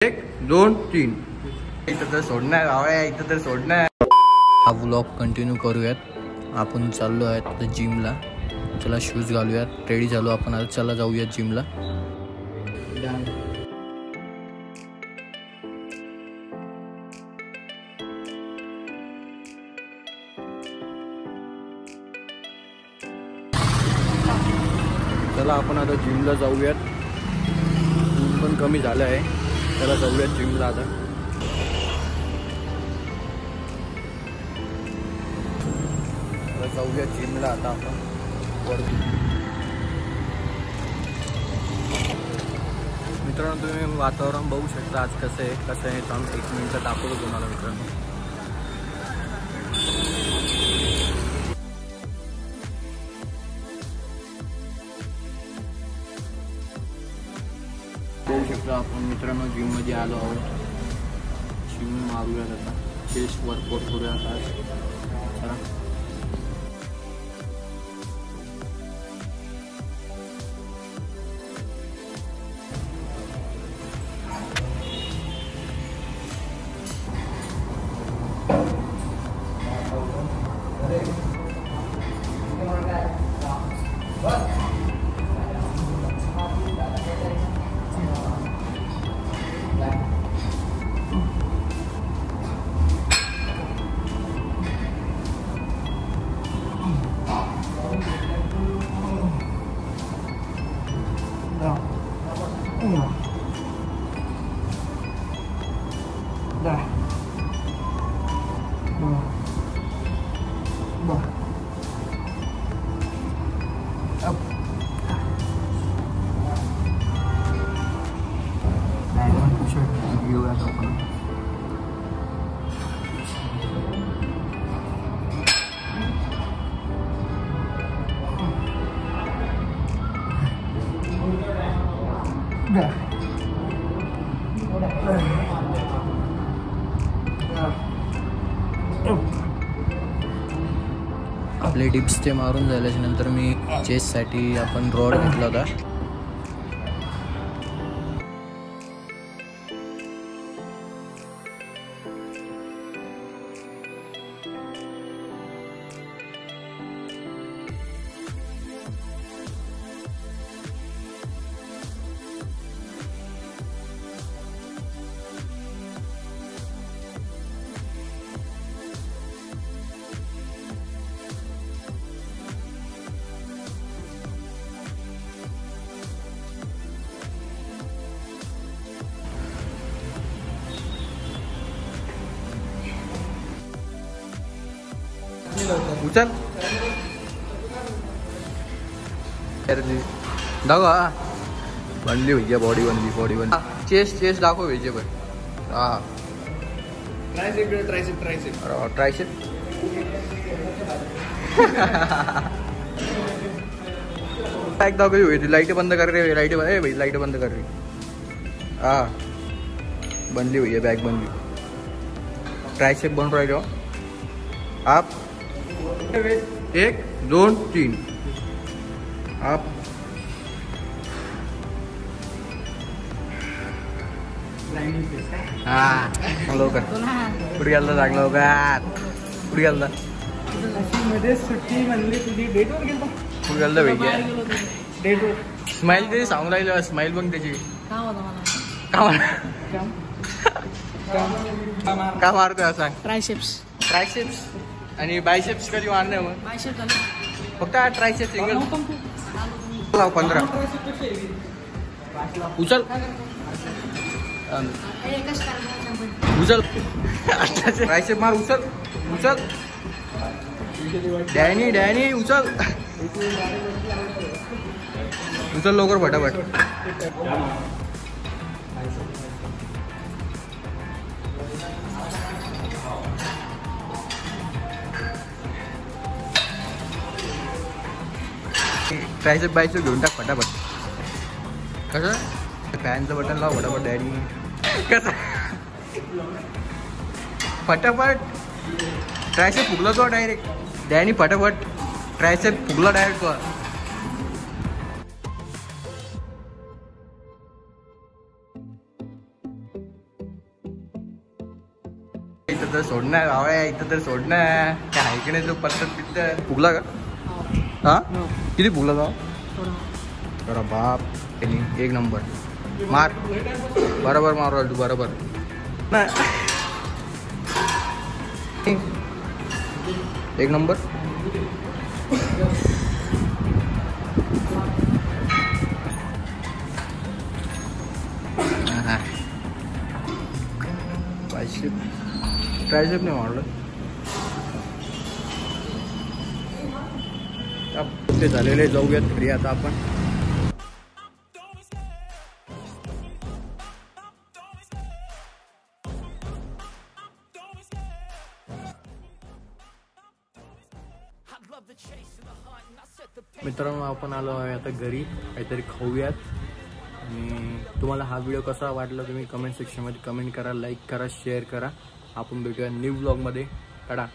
1 2 3 इथं तर सोडणार आहे, इथं तर सोडणार. हा व्लॉग कंटिन्यू करूयात. आपण चाललो आहेत आता जिमला. चला शूज घालूयात, रेडी झालो आपण आता. चला जाऊयात जिमला. चला आपण आता जिमला जाऊयात. ऊन पण कमी झालं आहे. चला जाऊयात जिमला आता. जाऊया जिमला आता आपण वरती. मित्रांनो तुम्ही वातावरण बघू शकता आज कसं आहे थांब 1 मिनिट दाखवतो तुम्हाला मित्रांनो. बघू शकता आपण मित्रांनो जिम मध्ये आलो आहोत. जिम मारूयात आता, चेस्ट वर्कआउट करूयात आज. चला आपले डिप्स ते मारून झाल्याच्या नंतर मी चेस्टसाठी आपण रॉड घेतला होता. उचल दाखवा. बनली भैया, बॉडी बनली. चेस्ट दाखव भैया पण. हा ट्रायसेप बॅग दाखव भाई. लाईट बंद कर रे, लाईट बंद कर रे. हा बनली भैया, बॅग बनली. ट्रायसेप बन राहिलो आप. 1 2 3 आप. हा लवकर कुठे गेला, सांग लवकर कुठे गेला. सुट्टी म्हणली तुझी डेटवर गेलो. कुठे गेला भैया, डेटवर. स्माइल ते सांगून राहिलं. स्माइल बघ त्याची. का मारतोय सांग. ट्रायसेप्स आणि बायसेप्स कधी मारणे मग. फक्त ट्रायसेप्स सिंगल 15 उचल ट्रायसेप मार. उचल डॅनी उचल लवकर फटाफट. ट्रायसेप बायसेप घेऊन टाक फटाफट. कसं फॅनचं बटन लाव फटाफट डॅडी. कसं फटाफट ट्रायसेप फुगला तो डायरेक्ट. डॅनी फटाफट ट्रायसेप फुगला डायरेक्ट तो. इथं तर सोडणार भावड्या, इथं तर सोडणार काय आहे की नाही तो पत्तर पित्तर फुगला का? हा किती फुगला जाऊ बरं बाप त्यांनी एक नंबर मार बरोबर मार तू बरोबर एक नंबर ट्रायसेप नाही मारलं ते झालेले जाऊयात घरी आता आपण मित्रांनो आपण आलो आहे आता घरी काहीतरी खाऊयात आणि तुम्हाला हा व्हिडिओ कसा वाटला तुम्ही कमेंट सेक्शनमध्ये कमेंट करा लाईक करा शेअर करा आपण भेटूया न्यू व्लॉगमध्ये टाटा